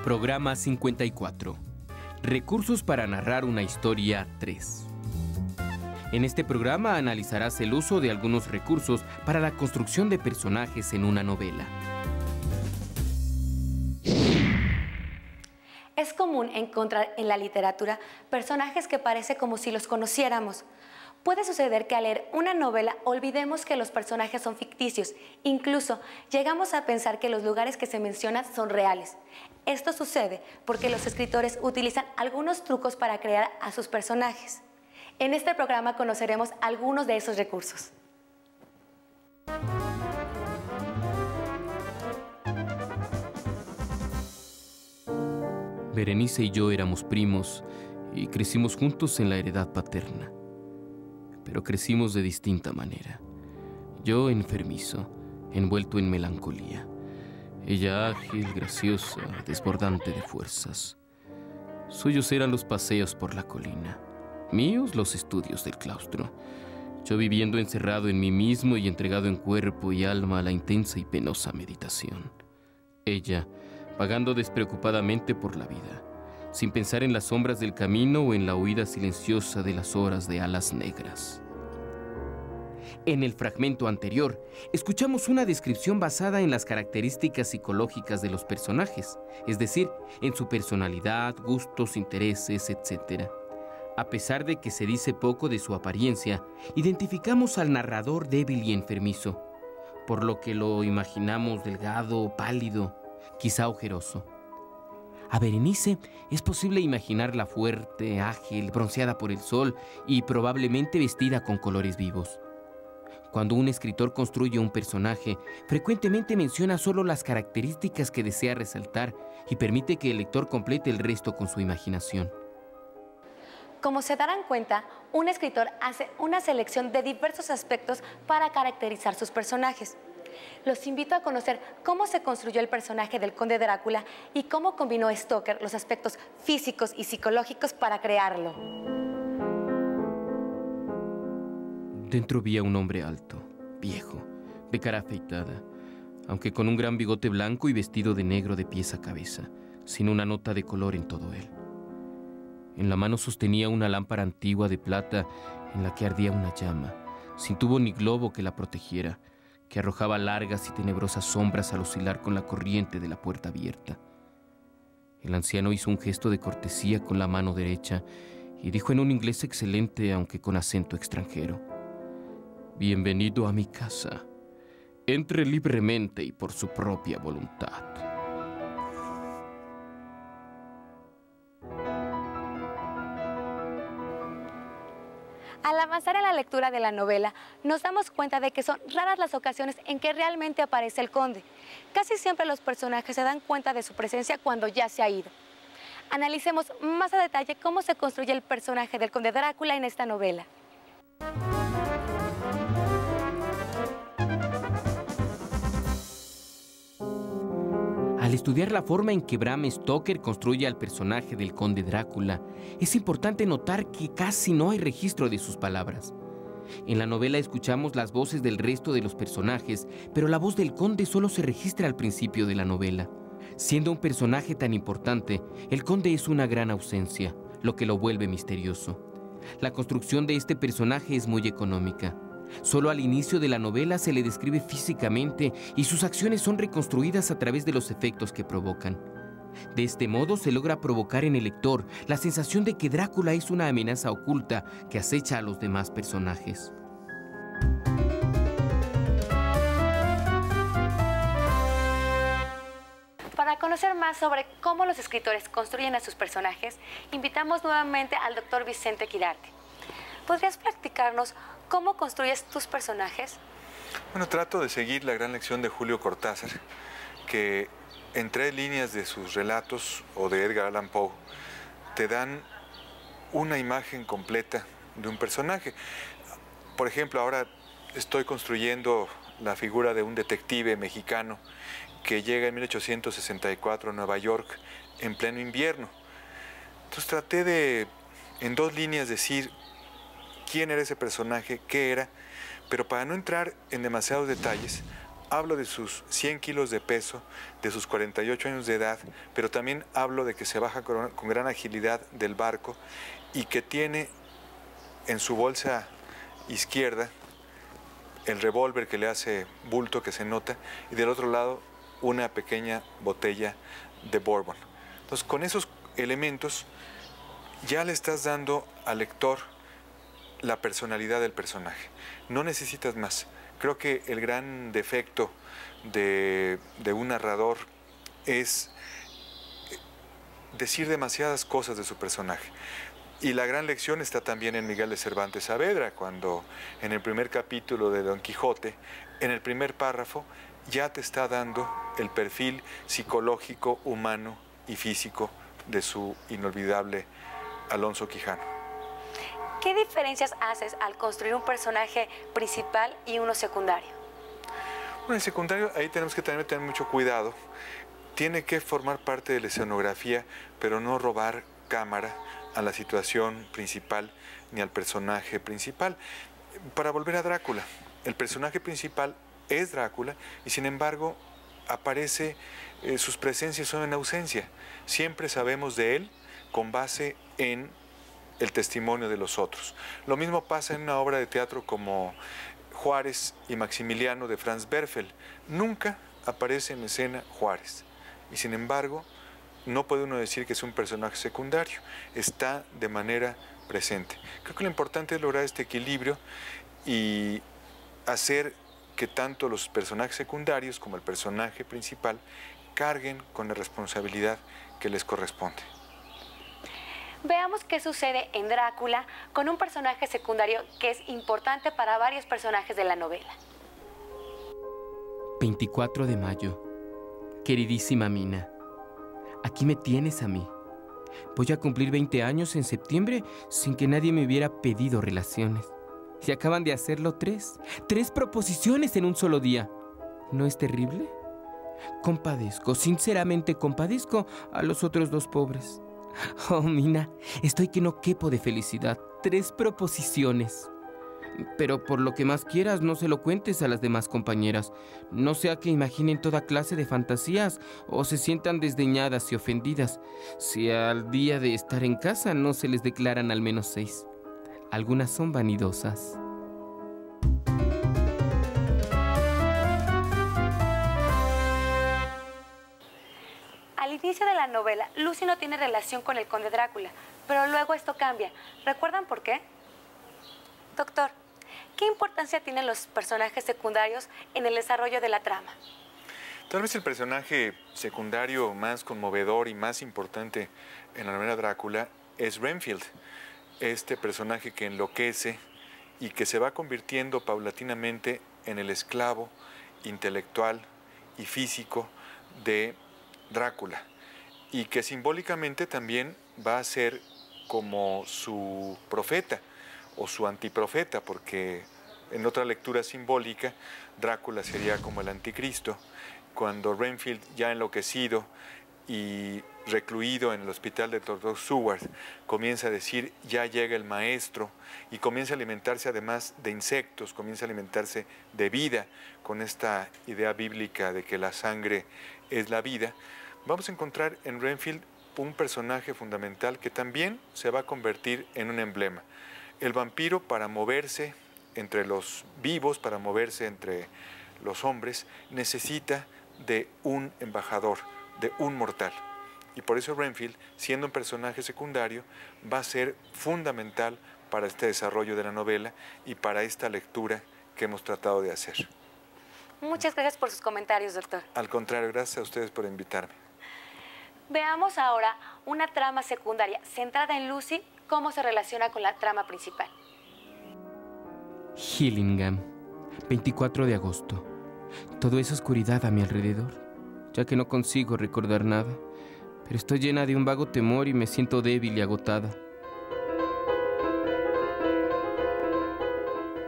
Programa 54. Recursos para narrar una historia 3. En este programa analizarás el uso de algunos recursos para la construcción de personajes en una novela. Es común encontrar en la literatura personajes que parece como si los conociéramos. Puede suceder que al leer una novela olvidemos que los personajes son ficticios. Incluso llegamos a pensar que los lugares que se mencionan son reales. Esto sucede porque los escritores utilizan algunos trucos para crear a sus personajes. En este programa conoceremos algunos de esos recursos. Berenice y yo éramos primos y crecimos juntos en la heredad paterna. Pero crecimos de distinta manera. Yo enfermizo, envuelto en melancolía. Ella ágil, graciosa, desbordante de fuerzas. Suyos eran los paseos por la colina, míos los estudios del claustro. Yo viviendo encerrado en mí mismo y entregado en cuerpo y alma a la intensa y penosa meditación. Ella, vagando despreocupadamente por la vida, sin pensar en las sombras del camino o en la huida silenciosa de las horas de alas negras. En el fragmento anterior, escuchamos una descripción basada en las características psicológicas de los personajes, es decir, en su personalidad, gustos, intereses, etc. A pesar de que se dice poco de su apariencia, identificamos al narrador débil y enfermizo, por lo que lo imaginamos delgado, pálido, quizá ojeroso. A Berenice es posible imaginarla fuerte, ágil, bronceada por el sol y probablemente vestida con colores vivos. Cuando un escritor construye un personaje, frecuentemente menciona solo las características que desea resaltar y permite que el lector complete el resto con su imaginación. Como se darán cuenta, un escritor hace una selección de diversos aspectos para caracterizar sus personajes. Los invito a conocer cómo se construyó el personaje del Conde Drácula y cómo combinó Stoker los aspectos físicos y psicológicos para crearlo. Dentro vi a un hombre alto, viejo, de cara afeitada, aunque con un gran bigote blanco y vestido de negro de pies a cabeza, sin una nota de color en todo él. En la mano sostenía una lámpara antigua de plata en la que ardía una llama, sin tubo ni globo que la protegiera, que arrojaba largas y tenebrosas sombras al oscilar con la corriente de la puerta abierta. El anciano hizo un gesto de cortesía con la mano derecha y dijo en un inglés excelente, aunque con acento extranjero: «Bienvenido a mi casa. Entre libremente y por su propia voluntad». Al avanzar en la lectura de la novela, nos damos cuenta de que son raras las ocasiones en que realmente aparece el conde. Casi siempre los personajes se dan cuenta de su presencia cuando ya se ha ido. Analicemos más a detalle cómo se construye el personaje del Conde Drácula en esta novela. Al estudiar la forma en que Bram Stoker construye al personaje del Conde Drácula, es importante notar que casi no hay registro de sus palabras. En la novela escuchamos las voces del resto de los personajes, pero la voz del conde solo se registra al principio de la novela. Siendo un personaje tan importante, el conde es una gran ausencia, lo que lo vuelve misterioso. La construcción de este personaje es muy económica. Solo al inicio de la novela se le describe físicamente y sus acciones son reconstruidas a través de los efectos que provocan. De este modo se logra provocar en el lector la sensación de que Drácula es una amenaza oculta que acecha a los demás personajes. Para conocer más sobre cómo los escritores construyen a sus personajes, invitamos nuevamente al doctor Vicente Quirarte. ¿Podrías platicarnos cómo construyes tus personajes? Bueno, trato de seguir la gran lección de Julio Cortázar, que en 3 líneas de sus relatos o de Edgar Allan Poe te dan una imagen completa de un personaje. Por ejemplo, ahora estoy construyendo la figura de un detective mexicano que llega en 1864 a Nueva York en pleno invierno. Entonces traté de, en 2 líneas, decir quién era ese personaje, qué era, pero para no entrar en demasiados detalles, hablo de sus 100 kilos de peso, de sus 48 años de edad, pero también hablo de que se baja con gran agilidad del barco y que tiene en su bolsa izquierda el revólver que le hace bulto, que se nota, y del otro lado una pequeña botella de Bourbon. Entonces, con esos elementos ya le estás dando al lector la personalidad del personaje. No necesitas más. Creo que el gran defecto de un narrador es decir demasiadas cosas de su personaje. Y la gran lección está también en Miguel de Cervantes Saavedra, cuando en el primer capítulo de Don Quijote, en el primer párrafo, ya te está dando el perfil psicológico, humano y físico de su inolvidable Alonso Quijano. ¿Qué diferencias haces al construir un personaje principal y uno secundario? Bueno, el secundario, ahí tenemos que también tener mucho cuidado. Tiene que formar parte de la escenografía, pero no robar cámara a la situación principal ni al personaje principal. Para volver a Drácula, el personaje principal es Drácula y sin embargo aparece, sus presencias son en ausencia. Siempre sabemos de él con base en el testimonio de los otros. Lo mismo pasa en una obra de teatro como Juárez y Maximiliano de Franz Werfel. Nunca aparece en escena Juárez y sin embargo no puede uno decir que es un personaje secundario, está de manera presente. Creo que lo importante es lograr este equilibrio y hacer que tanto los personajes secundarios como el personaje principal carguen con la responsabilidad que les corresponde. Veamos qué sucede en Drácula con un personaje secundario que es importante para varios personajes de la novela. 24 de mayo. Queridísima Mina, aquí me tienes a mí. Voy a cumplir 20 años en septiembre sin que nadie me hubiera pedido relaciones. Y acaban de hacerlo 3. 3 proposiciones en un solo día. ¿No es terrible? Compadezco, sinceramente compadezco a los otros 2 pobres. Oh, Mina, estoy que no quepo de felicidad. 3 proposiciones. Pero por lo que más quieras, no se lo cuentes a las demás compañeras. No sea que imaginen toda clase de fantasías o se sientan desdeñadas y ofendidas si al día de estar en casa no se les declaran al menos 6. Algunas son vanidosas. Al inicio de la novela, Lucy no tiene relación con el conde Drácula, pero luego esto cambia. ¿Recuerdan por qué? Doctor, ¿qué importancia tienen los personajes secundarios en el desarrollo de la trama? Tal vez el personaje secundario más conmovedor y más importante en la novela Drácula es Renfield, este personaje que enloquece y que se va convirtiendo paulatinamente en el esclavo intelectual y físico de Drácula y que simbólicamente también va a ser como su profeta o su antiprofeta, porque en otra lectura simbólica Drácula sería como el anticristo, cuando Renfield, ya enloquecido y recluido en el hospital de Dr. Seward, comienza a decir ya llega el maestro y comienza a alimentarse además de insectos, comienza a alimentarse de vida con esta idea bíblica de que la sangre es la vida. Vamos a encontrar en Renfield un personaje fundamental que también se va a convertir en un emblema. El vampiro, para moverse entre los vivos, para moverse entre los hombres, necesita de un embajador, de un mortal. Y por eso Renfield, siendo un personaje secundario, va a ser fundamental para este desarrollo de la novela y para esta lectura que hemos tratado de hacer. Muchas gracias por sus comentarios, doctor. Al contrario, gracias a ustedes por invitarme. Veamos ahora una trama secundaria centrada en Lucy, cómo se relaciona con la trama principal. Gillingham, 24 de agosto. Todo es oscuridad a mi alrededor, ya que no consigo recordar nada, pero estoy llena de un vago temor y me siento débil y agotada.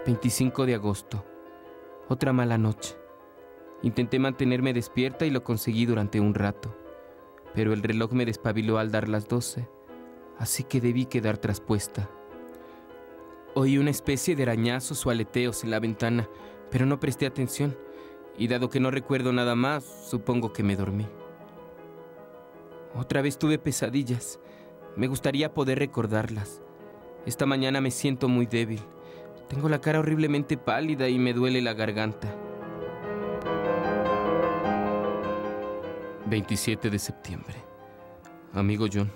25 de agosto. Otra mala noche. Intenté mantenerme despierta y lo conseguí durante un rato, pero el reloj me despabiló al dar las 12, así que debí quedar traspuesta. Oí una especie de arañazos o aleteos en la ventana, pero no presté atención, y dado que no recuerdo nada más, supongo que me dormí. Otra vez tuve pesadillas. Me gustaría poder recordarlas. Esta mañana me siento muy débil. Tengo la cara horriblemente pálida y me duele la garganta. 27 de septiembre. Amigo John,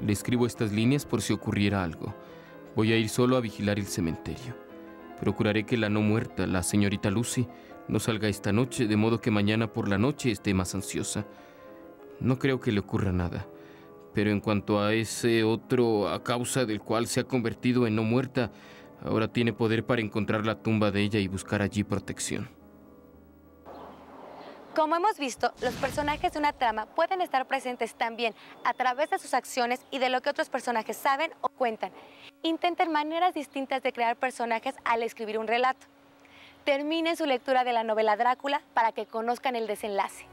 le escribo estas líneas por si ocurriera algo. Voy a ir solo a vigilar el cementerio. Procuraré que la no muerta, la señorita Lucy, no salga esta noche, de modo que mañana por la noche esté más ansiosa. No creo que le ocurra nada. Pero en cuanto a ese otro, a causa del cual se ha convertido en no muerta, ahora tiene poder para encontrar la tumba de ella y buscar allí protección. Como hemos visto, los personajes de una trama pueden estar presentes también a través de sus acciones y de lo que otros personajes saben o cuentan. Intenten maneras distintas de crear personajes al escribir un relato. Terminen su lectura de la novela Drácula para que conozcan el desenlace.